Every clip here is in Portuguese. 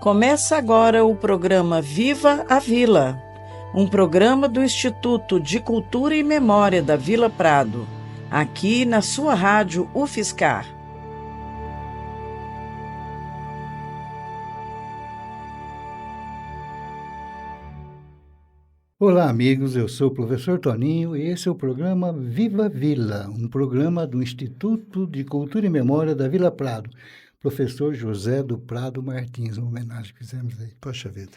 Começa agora o programa Viva a Vila, um programa do Instituto de Cultura e Memória da Vila Prado, aqui na sua rádio UFSCar. Olá, amigos, eu sou o professor Toninho e esse é o programa Viva Vila, um programa do Instituto de Cultura e Memória da Vila Prado. Professor José do Prado Martins, uma homenagem que fizemos aí. Poxa vida.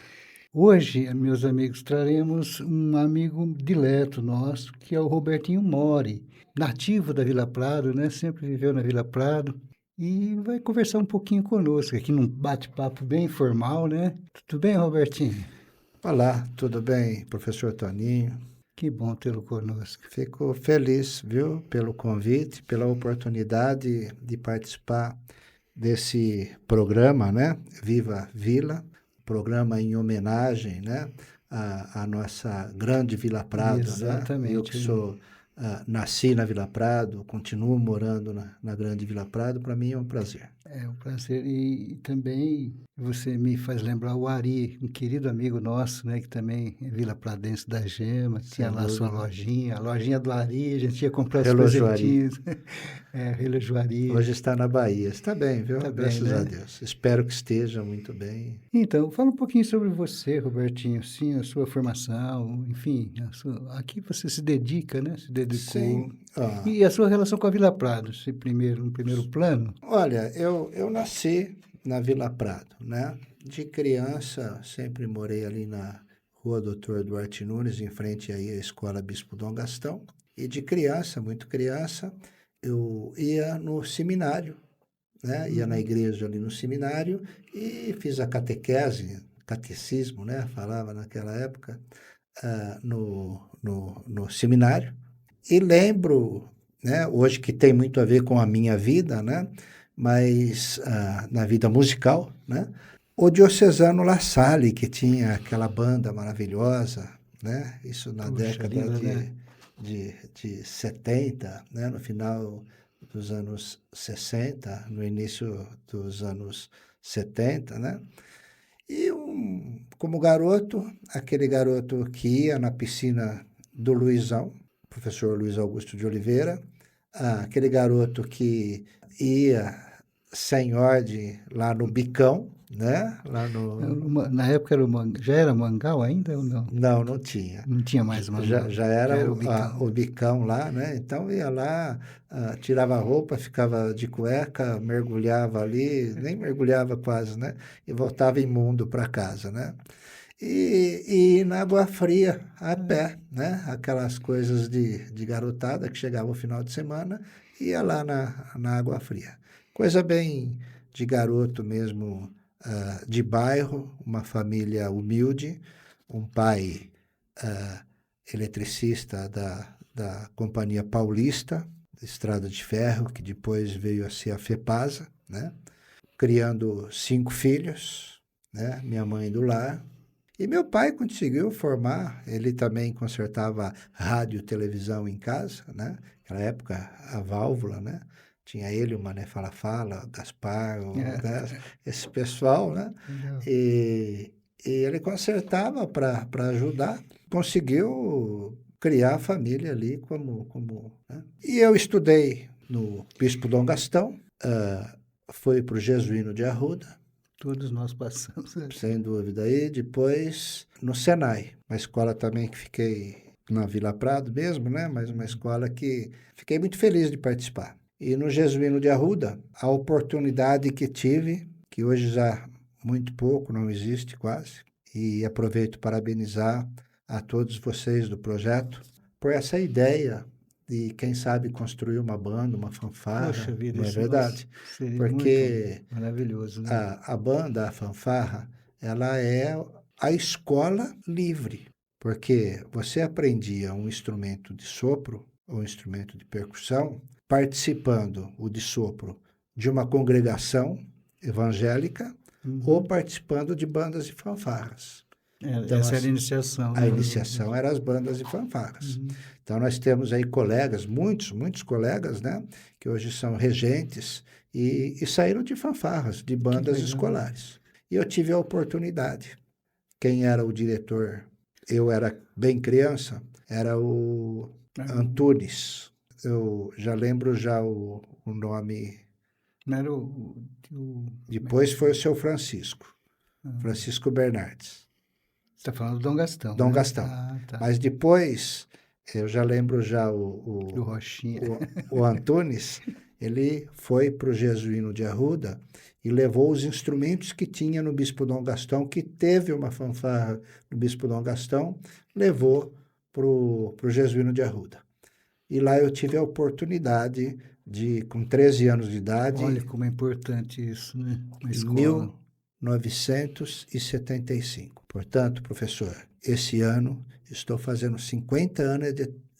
Hoje, meus amigos, traremos um amigo dileto nosso, que é o Robertinho Mori, nativo da Vila Prado, né? Sempre viveu na Vila Prado e vai conversar um pouquinho conosco aqui num bate-papo bem informal, né? Tudo bem, Robertinho? Olá, tudo bem, professor Toninho? Que bom tê-lo conosco. Fico feliz, viu, pelo convite, pela oportunidade de participar desse programa, né? Viva Vila, programa em homenagem, né? À nossa grande Vila Prado, Exatamente. Né? Eu que nasci na Vila Prado, continuo morando na grande Vila Prado, para mim é um prazer. É um prazer. E também você me faz lembrar o Ari, um querido amigo nosso, né? Que também é Vila Pradense da Gema, tinha lá sua lojinha, a lojinha do Ari, a gente ia comprar os presentinhos. Relojoaria. Hoje está na Bahia. Está bem, viu? Tá bem, Graças né? a Deus. Espero que esteja muito bem. Então, fala um pouquinho sobre você, Robertinho, sim, a sua formação, enfim, a que você se dedica, né? Se dedicou. Sim. E a sua relação com a Vila Prado, no primeiro plano? Olha, eu nasci na Vila Prado, né? De criança, sempre morei ali na Rua Doutor Duarte Nunes, em frente aí à Escola Bispo Dom Gastão. E de criança, muito criança, eu ia no seminário, né? Ia na igreja ali no seminário e fiz a catequese, catecismo, né? Falava naquela época, no seminário. E lembro, né? Hoje que tem muito a ver com a minha vida, né? Mas na vida musical, né? O Diocesano La Salle, que tinha aquela banda maravilhosa, né? Isso na década de 70, né? No final dos anos 60, no início dos anos 70, né? E como garoto, aquele garoto que ia na piscina do Luizão, professor Luiz Augusto de Oliveira, aquele garoto que ia sem ordem lá no Bicão, né? Lá Na época já era Mangal ainda ou não? Não tinha. Não tinha mais Mangal. Já era o Bicão. o Bicão lá, né? Então ia lá, tirava a roupa, ficava de cueca, mergulhava ali, nem mergulhava quase, né? E voltava imundo para casa, né? E na água fria, a pé, né? Aquelas coisas de garotada que chegava o final de semana, ia lá na água fria. Coisa bem de garoto mesmo, de bairro, uma família humilde, um pai eletricista da Companhia Paulista, Estrada de Ferro, que depois veio a ser a FEPASA, né? Criando 5 filhos, né? Minha mãe do lar. E meu pai conseguiu formar, ele também consertava rádio e televisão em casa, né? Naquela época, a válvula, né? Tinha ele, o Mané Fala-Fala, Gaspar, né? Esse pessoal, né? E ele consertava para ajudar, conseguiu criar a família ali né? E eu estudei no Bispo Dom Gastão, fui para o Jesuíno de Arruda. Todos nós passamos. Sem dúvida. E depois no Senai, uma escola também que fiquei na Vila Prado mesmo, né? Mas uma escola que fiquei muito feliz de participar. E no Jesuíno de Arruda, a oportunidade que tive, que hoje já muito pouco, não existe quase, e aproveito para parabenizar a todos vocês do projeto por essa ideia de, quem sabe, construir uma banda, uma fanfarra. Poxa vida, não é verdade? Seria porque muito maravilhoso, né? a banda, a fanfarra, ela é a escola livre, porque você aprendia um instrumento de sopro ou um instrumento de percussão participando, o de sopro, de uma congregação evangélica ou participando de bandas e fanfarras. Então, essa era a iniciação, a né? iniciação era as bandas e fanfarras. Então, nós temos aí colegas, muitos colegas, né, que hoje são regentes e saíram de fanfarras, de bandas legal. escolares. E eu tive a oportunidade. Quem era o diretor? Eu era bem criança, era o Antunes. Eu já lembro o nome. Não era Depois foi o seu Francisco Bernardes. Você está falando do Dom Gastão, Dom né? Gastão. Ah, tá. Mas depois, eu já lembro Do Rochinha. o Antunes, ele foi para o Jesuíno de Arruda e levou os instrumentos que tinha no Bispo Dom Gastão, que teve uma fanfarra no Bispo Dom Gastão, levou para o Jesuíno de Arruda. E lá eu tive a oportunidade de, com 13 anos de idade... Olha como é importante isso, né? Na escola. 1975. Portanto, professor, esse ano estou fazendo 50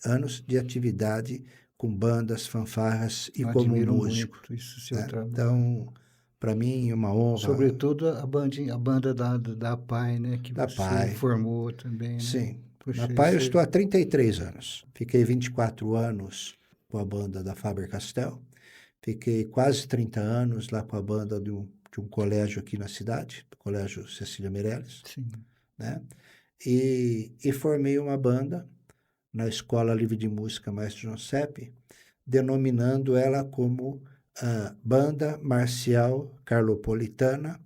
anos de atividade com bandas, fanfarras e como músico. Muito isso, seu trabalho. Então, para mim, é uma honra. Sobretudo a banda da PAI, né? Que você formou também, né? Sim. Puxa, Na PAI eu estou há 33 anos. Fiquei 24 anos com a banda da Faber-Castell. Fiquei quase 30 anos lá com a banda de um colégio aqui na cidade, do Colégio Cecília Meirelles. Sim. Né? E formei uma banda na Escola Livre de Música Maestro João Sepp, denominando ela como Banda Marcial Carlopolitana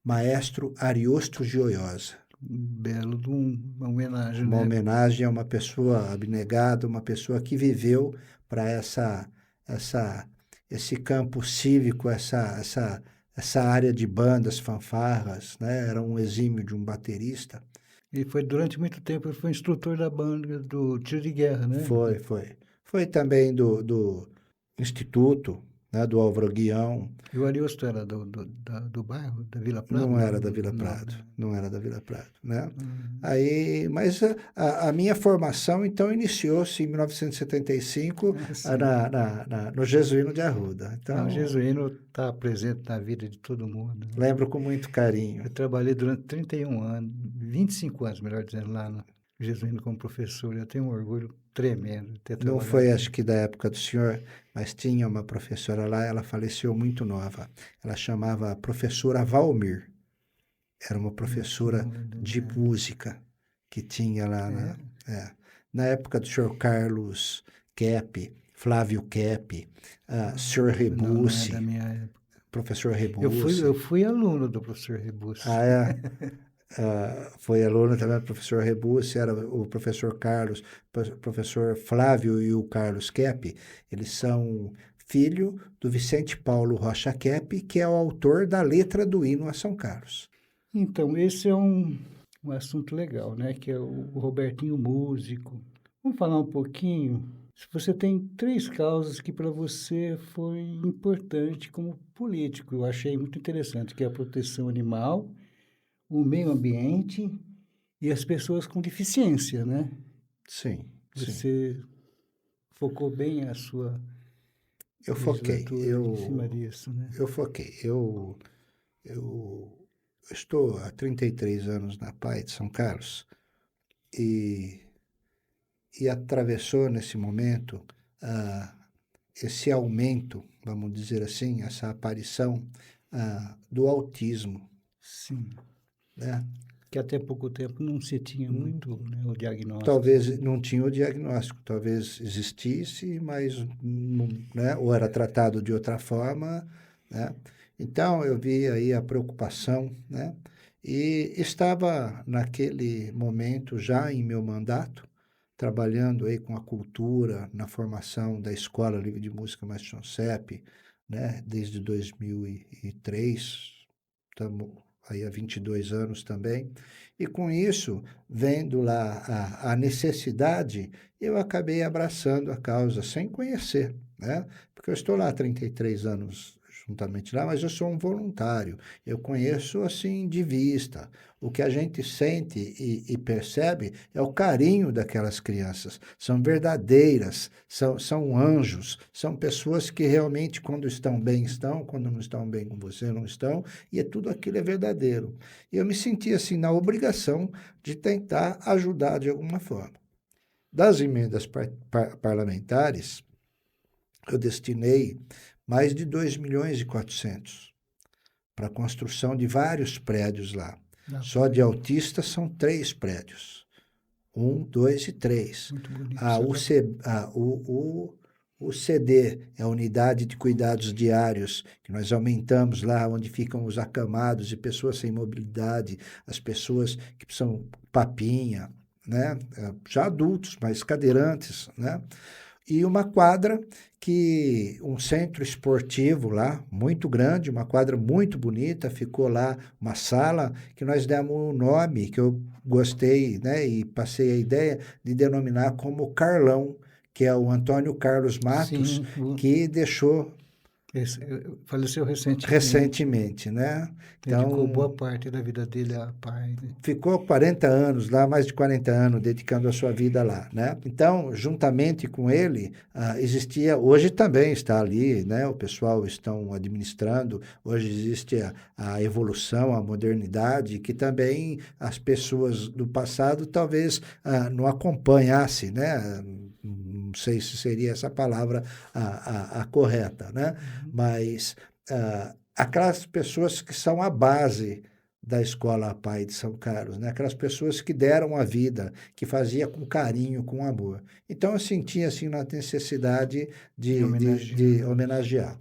Maestro Ariosto Gioiosa. Belo de uma homenagem, Uma né? homenagem a uma pessoa abnegada, uma pessoa que viveu para esse campo cívico, essa área de bandas, fanfarras, né? Era um exímio de um baterista. E foi durante muito tempo, ele foi instrutor da banda do tiro de guerra, né? Foi. Foi também do Instituto, né? Do Álvaro Guião. E o Ariosto era do bairro, da Vila Prado? Não era da Vila Prado, não era da Vila Prado, né? Aí, mas a minha formação, então, iniciou-se em 1975 no Jesuíno de Arruda. Então, o Jesuíno está presente na vida de todo mundo. Né? Lembro com muito carinho. Eu trabalhei durante 31 anos, 25 anos, melhor dizendo, lá no Jesuíno como professor. Eu tenho um orgulho tremendo de ter trabalhado. Não foi, acho que, da época do senhor, mas tinha uma professora lá, ela faleceu muito nova. Ela chamava professora Valmir. Era uma professora de música que tinha lá na época do senhor Carlos Kepp, Flávio Kepp, senhor Rebussi. Não é da minha época. Professor Rebussi. Eu fui aluno do professor Rebussi. Ah, é? Foi aluno também do professor Rebussi, era o professor Carlos, professor Flávio e o Carlos Kepp. Eles são filho do Vicente Paulo Rocha Kepp, que é o autor da letra do hino a São Carlos. Então, esse é um assunto legal, né? Que é o Robertinho músico. Vamos falar um pouquinho. Você tem 3 causas que para você foi importante como político. Eu achei muito interessante, que é a proteção animal, o meio ambiente e as pessoas com deficiência, né? Sim. Você focou bem a sua legislatura em cima disso, né? Eu foquei. Eu estou há 33 anos na PAI de São Carlos e atravessou nesse momento esse aumento, vamos dizer assim, essa aparição do autismo. Sim. Né? Que até pouco tempo não se tinha muito, né, o diagnóstico. Talvez não tinha o diagnóstico, talvez existisse, mas não, né, ou era tratado de outra forma, né? Então eu vi aí a preocupação, né? E estava naquele momento já em meu mandato, trabalhando aí com a cultura, na formação da Escola Livre de Música Maestro João Sepp, né? Desde 2003, estamos aí há 22 anos também, e com isso, vendo lá a necessidade, eu acabei abraçando a causa sem conhecer, né? Porque eu estou lá há 33 anos juntamente lá, mas eu sou um voluntário. Eu conheço assim de vista. O que a gente sente e percebe é o carinho daquelas crianças. São verdadeiras, são anjos, são pessoas que realmente, quando estão bem, estão, quando não estão bem com você, não estão, e tudo aquilo é verdadeiro. E eu me senti assim na obrigação de tentar ajudar de alguma forma. Das emendas parlamentares, eu destinei mais de 2.400.000 para a construção de vários prédios lá. Só de autistas são 3 prédios. 1, 2 e 3. Muito bonito. O CD é a unidade de cuidados diários, que nós aumentamos lá, onde ficam os acamados e pessoas sem mobilidade, as pessoas que precisam papinha, né? Já adultos, mas cadeirantes, né? E uma quadra um centro esportivo lá, muito grande, uma quadra muito bonita, ficou lá uma sala que nós demos um nome que eu gostei, né, e passei a ideia de denominar como Carlão, que é o Antônio Carlos Matos, Sim, que deixou faleceu recentemente, né? Dedicou boa parte da vida dele a pai. Ficou 40 anos lá, mais de 40 anos, dedicando a sua vida lá, né? Então, juntamente com ele, existia, hoje também está ali, né? O pessoal estão administrando, hoje existe a evolução, a modernidade, que também as pessoas do passado talvez não acompanhassem, né? Não sei se seria essa palavra a correta, né? Mas aquelas pessoas que são a base da Escola Pai de São Carlos, né? Aquelas pessoas que deram a vida, que fazia com carinho, com amor. Então, eu sentia, assim, na necessidade de homenagear.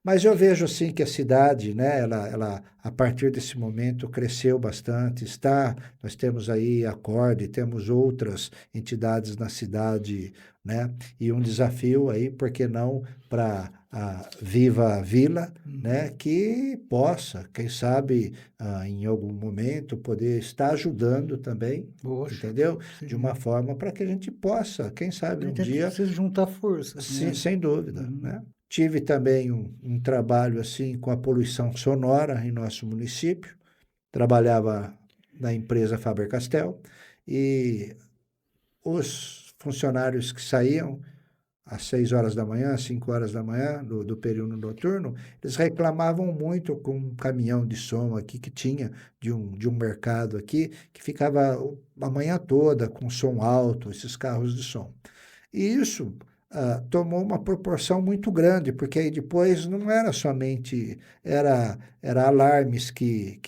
Mas eu vejo, assim, que a cidade, né, ela, a partir desse momento, cresceu bastante. Nós temos aí a Acorde, temos outras entidades na cidade, né? E um desafio aí, por que não, para a Viva a Vila, né, que possa, quem sabe, em algum momento, poder estar ajudando também, entendeu? Sim. De uma forma para que a gente possa, quem sabe, um dia... Precisa juntar forças. Sim, né? Sem dúvida, né? Tive também um trabalho assim com a poluição sonora em nosso município. Trabalhava na empresa Faber-Castell e os funcionários que saíam às 6 horas da manhã, 5 horas da manhã, do período noturno, eles reclamavam muito com um caminhão de som aqui que tinha de um mercado aqui, que ficava a manhã toda com som alto, esses carros de som. E isso tomou uma proporção muito grande, porque aí depois não era somente, era alarmes que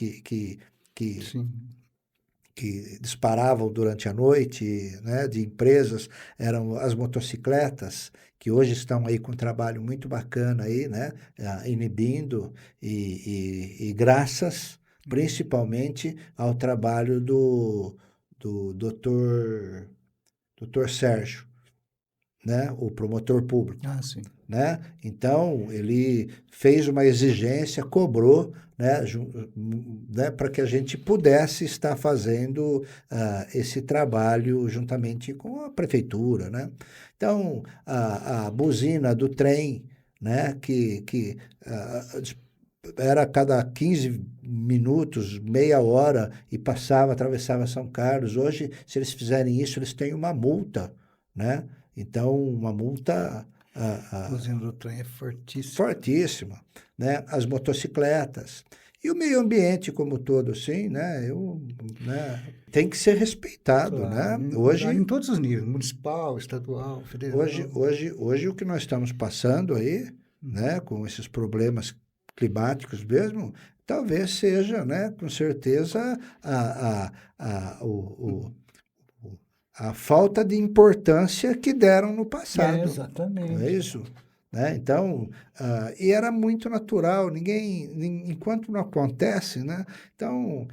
disparavam durante a noite, né, de empresas, eram as motocicletas, que hoje estão aí com um trabalho muito bacana aí, né, inibindo, e graças principalmente ao trabalho do doutor Sérgio, né, o promotor público. Sim. Né? Então, ele fez uma exigência, cobrou, né, para que a gente pudesse estar fazendo esse trabalho juntamente com a prefeitura. Né? Então, a buzina do trem, né, que era a cada 15 minutos, meia hora, e atravessava São Carlos. Hoje, se eles fizerem isso, eles têm uma multa, né? Então, uma multa... A buzina do trem é fortíssima. Fortíssima, né? As motocicletas. E o meio ambiente como todo, assim, né? Tem que ser respeitado, claro, né? Hoje, em todos os níveis, municipal, estadual, federal. Hoje o que nós estamos passando aí, né? Com esses problemas climáticos mesmo, talvez seja, né? Com certeza, a falta de importância que deram no passado. Exatamente. Não é isso? Né? Então, e era muito natural, enquanto não acontece, né? Então,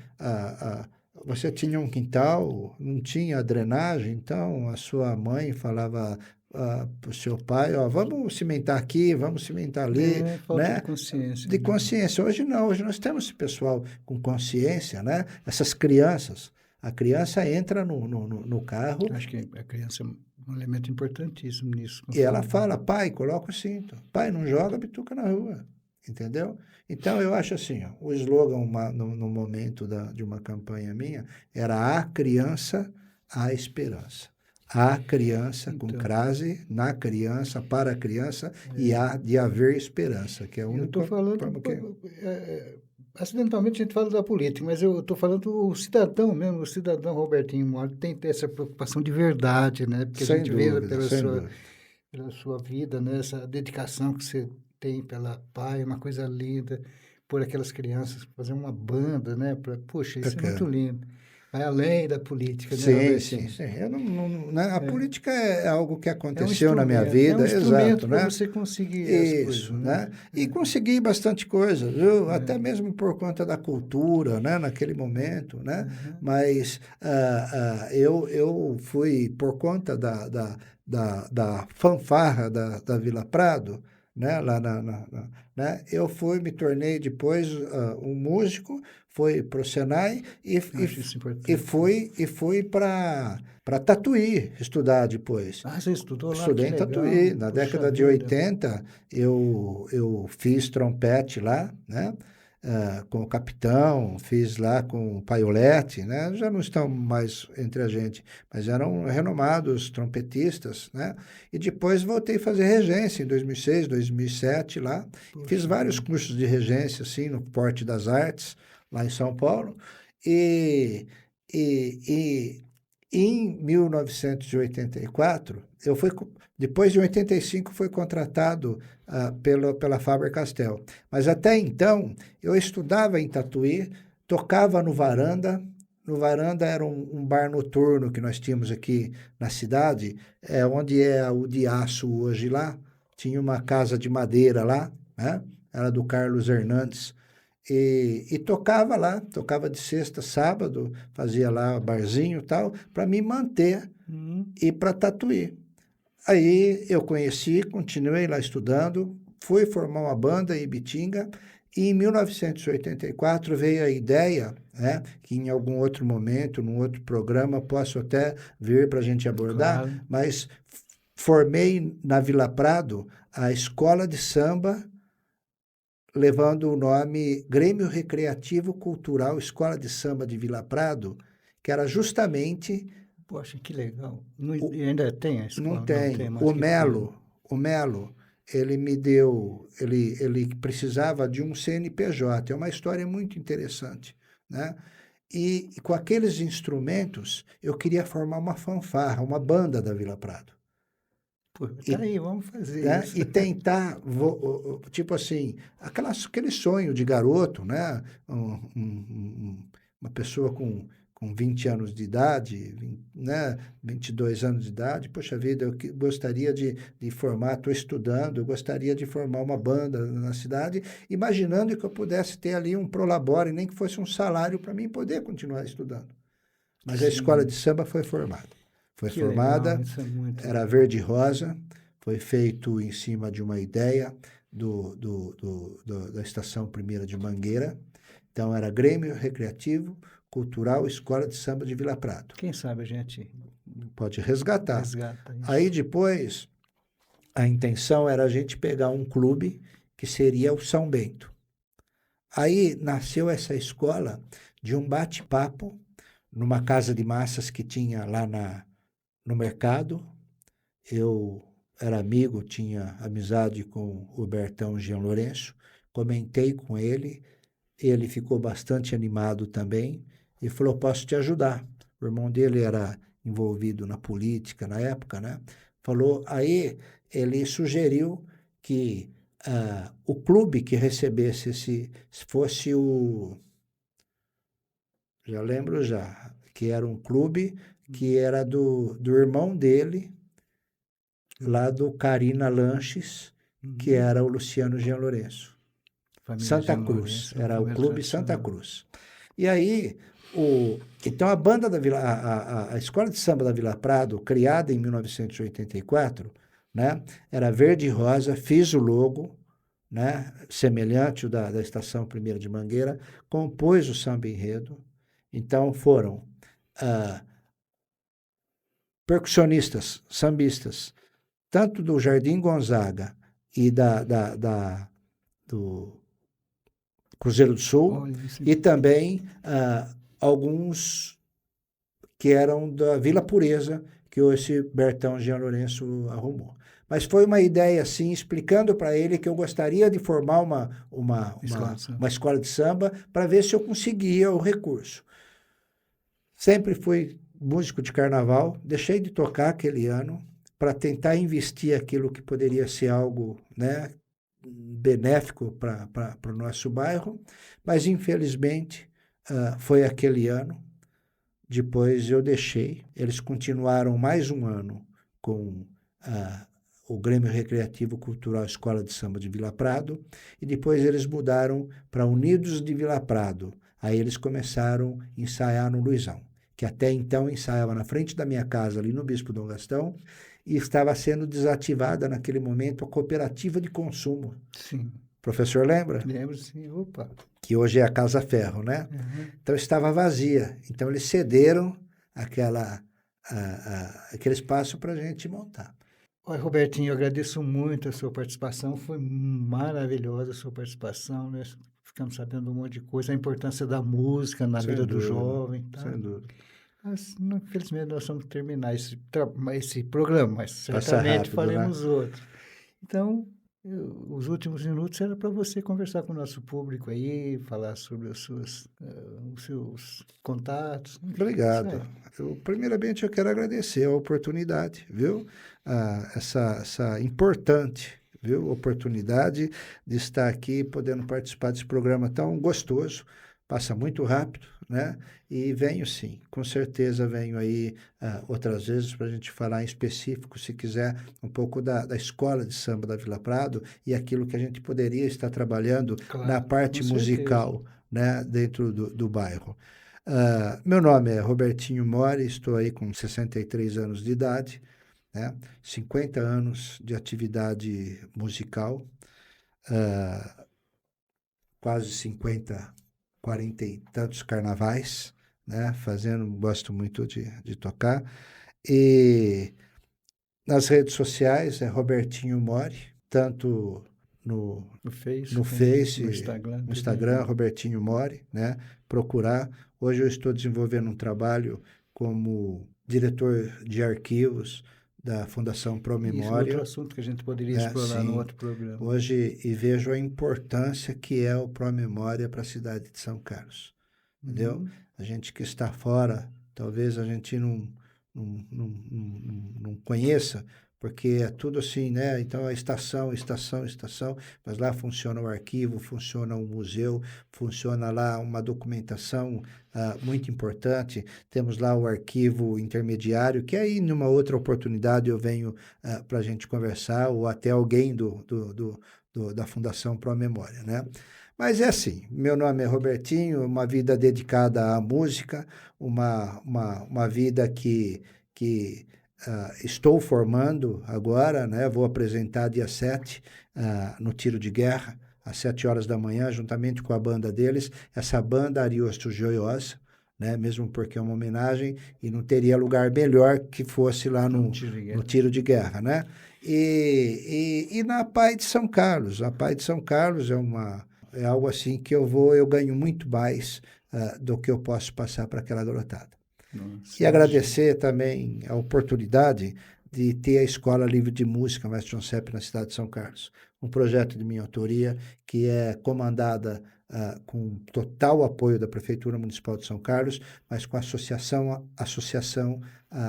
você tinha um quintal, não tinha drenagem, então a sua mãe falava para o seu pai, vamos cimentar aqui, vamos cimentar ali. Falta né? de consciência. De consciência. Hoje não, hoje nós temos esse pessoal com consciência, né? Essas crianças. A criança entra no carro... Eu acho que a criança é um elemento importantíssimo nisso. E ela fala, pai, coloca o cinto. Pai, não joga bituca na rua. entendeu? Então, eu acho assim, ó, o slogan no momento de uma campanha minha era a criança, a esperança. A criança, com Então, crase, na criança, para a criança, e há de haver esperança, que é a eu única estou falando, forma que... acidentalmente a gente fala da política, mas eu estou falando o cidadão mesmo, o cidadão Robertinho Mori tem que ter essa preocupação de verdade, né? Porque a Sem gente vê dúvida, sem dúvida. pela sua vida, né? Essa dedicação que você tem pela pai, uma coisa linda, por aquelas crianças, fazer uma banda, né? Poxa, isso é muito lindo. Vai além da política, né, Sim, Robertinho? sim. Eu né? A política é algo que É um aconteceu na minha instrumento, vida, exato, para né? você conseguir as coisas, Isso, né? né? E consegui bastante coisa, viu? Até mesmo por conta da cultura, né? Naquele momento, né? Mas eu fui, por conta da fanfarra da Vila Prado, né? Lá né? Eu me tornei depois um músico, fui para o Senai Acho isso importante. e fui para Tatuí estudar depois. Ah, você estudou lá, Estudei que em legal. Tatuí. Na Puxa década de vida. 80, eu fiz trompete lá, né? Com o Capitão, fiz lá com o Paiolete, né? Já não estão mais entre a gente, mas eram renomados trompetistas, né? E depois voltei a fazer regência em 2006, 2007 lá. Fiz vários cursos de regência, assim, no Porte das Artes, lá em São Paulo. E em 1984, depois de 85, fui contratado pela Faber-Castell. Mas até então, eu estudava em Tatuí, tocava no Varanda. No Varanda era um bar noturno que nós tínhamos aqui na cidade, onde é o de aço hoje lá. Tinha uma casa de madeira lá, né? Era do Carlos Hernandes. E tocava lá, tocava de sexta a sábado, fazia lá barzinho e tal, para me manter e para Tatuí. Aí eu conheci, continuei lá estudando, fui formar uma banda em Ibitinga, e em 1984 veio a ideia, né, que em algum outro momento, num outro programa, posso até vir para a gente abordar, Claro. mas formei na Vila Prado a escola de samba, levando o nome Grêmio Recreativo Cultural Escola de Samba de Vila Prado, que era justamente... Poxa, que legal. E ainda tem a escola? Não tem. mais O que Melo, ele me deu... Ele precisava de um CNPJ. É uma história muito interessante, né? E com aqueles instrumentos, eu queria formar uma fanfarra, uma banda da Vila Prado. Pô, tá aí, vamos fazer Né? isso. E tentar, tipo assim, aquele sonho de garoto, né? Uma pessoa com 20 anos de idade, né? 22 anos de idade, poxa vida, eu gostaria de formar, estou estudando, eu gostaria de formar uma banda na cidade, imaginando que eu pudesse ter ali um prolabore, nem que fosse um salário para mim poder continuar estudando. Mas a escola de samba foi formada. Foi Que formada, legal, isso é muito era legal. verde e rosa, foi feito em cima de uma ideia da Estação Primeira de Mangueira. Então, era Grêmio Recreativo Cultural Escola de Samba de Vila Prado. Quem sabe a gente Pode resgatar. resgata isso. Aí, depois, a intenção era a gente pegar um clube que seria o São Bento. Aí, nasceu essa escola de um bate-papo numa casa de massas que tinha lá no mercado. Eu era amigo, tinha amizade com o Bertão Jean Lourenço, comentei com ele ficou bastante animado também e falou, posso te ajudar. O irmão dele era envolvido na política na época, né? Falou, aí ele sugeriu que o clube que recebesse se fosse já lembro que era um clube que era do irmão dele, lá do Carina Lanches, que era o Luciano Jean Lourenço. Família Santa Jean Cruz, Lourenço, era o família Clube Santa tradicional. Cruz. E aí, então a banda da Vila, a escola de samba da Vila Prado, criada em 1984, né, era verde e rosa, fiz o logo, né, semelhante ao da Estação Primeira de Mangueira, compôs o samba enredo. Então foram percussionistas, sambistas, tanto do Jardim Gonzaga e da do Cruzeiro do Sul, Olha, isso e também alguns que eram da Vila Pureza, que esse Bertão Jean Lourenço arrumou. Mas foi uma ideia, assim, explicando para ele que eu gostaria de formar uma escola de samba para ver se eu conseguia o recurso. Sempre fui músico de carnaval, deixei de tocar aquele ano para tentar investir aquilo que poderia ser algo, né, benéfico para o nosso bairro, mas infelizmente foi aquele ano. Depois eu deixei, eles continuaram mais um ano com o Grêmio Recreativo Cultural Escola de Samba de Vila Prado, e depois eles mudaram para Unidos de Vila Prado. Aí eles começaram a ensaiar no Luizão, que até então ensaiava na frente da minha casa, ali no Bispo Dom Gastão, e estava sendo desativada naquele momento a cooperativa de consumo. Sim. O professor lembra? Lembro, sim. Opa. Que hoje é a Casa Ferro, né? Uhum. Então estava vazia. Então eles cederam aquele espaço para a gente montar. Olha, Robertinho, eu agradeço muito a sua participação. Foi maravilhosa a sua participação, né? Ficamos sabendo um monte de coisa, a importância da música na vida do jovem. Tá? Sem dúvida. Mas, infelizmente, nós vamos terminar esse programa, mas Passa certamente rápido, faremos né? outro. Então, os últimos minutos era para você conversar com o nosso público aí, falar sobre os seus contatos. Enfim, Obrigado. Primeiramente, eu quero agradecer a oportunidade, viu? Essa importante, viu? Oportunidade de estar aqui, podendo participar desse programa tão gostoso. Passa muito rápido, né? E venho sim, com certeza venho aí outras vezes para a gente falar em específico, se quiser, um pouco da escola de samba da Vila Prado e aquilo que a gente poderia estar trabalhando na parte musical, né, dentro do bairro. Meu nome é Robertinho Mori, estou aí com 63 anos de idade, né, 50 anos de atividade musical, quase 40 e tantos carnavais, né? Gosto muito de tocar. E nas redes sociais é Robertinho Mori, tanto no Face, no Instagram Robertinho Mori, né? Procurar. Hoje eu estou desenvolvendo um trabalho como diretor de arquivos da Fundação Promemória. Isso é outro assunto que a gente poderia explorar no outro programa. Hoje, e vejo a importância que é o Promemória para a cidade de São Carlos. Entendeu? A gente que está fora, talvez a gente não conheça, porque é tudo assim, né? Então, a estação, mas lá funciona o arquivo, funciona o museu, funciona lá uma documentação muito importante. Temos lá o arquivo intermediário, que aí, numa outra oportunidade, eu venho para a gente conversar, ou até alguém da Fundação Promemória, né? Mas é assim, meu nome é Robertinho, uma vida dedicada à música, uma vida que estou formando agora, né? Vou apresentar dia 7 no Tiro de Guerra, às 7 horas da manhã, juntamente com a banda deles, essa banda Ariosto Joiosa, né? Mesmo porque é uma homenagem e não teria lugar melhor que fosse lá no Tiro de Guerra, né? E na Pai de São Carlos. A Pai de São Carlos é algo assim que eu ganho muito mais do que eu posso passar para aquela garotada. Nossa, e agradecer também a oportunidade de ter a Escola Livre de Música Mestre João Sepp na cidade de São Carlos. Um projeto de minha autoria que é comandada com total apoio da Prefeitura Municipal de São Carlos, mas com a Associação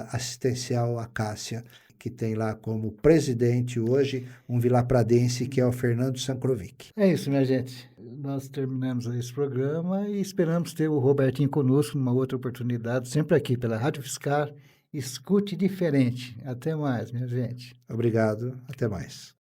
Assistencial Acácia, que tem lá como presidente hoje um vilapradense que é o Fernando Sankrovic. É isso, minha gente. Nós terminamos esse programa e esperamos ter o Robertinho conosco numa outra oportunidade, sempre aqui pela Rádio Fiscar. Escute diferente. Até mais, minha gente. Obrigado. Até mais.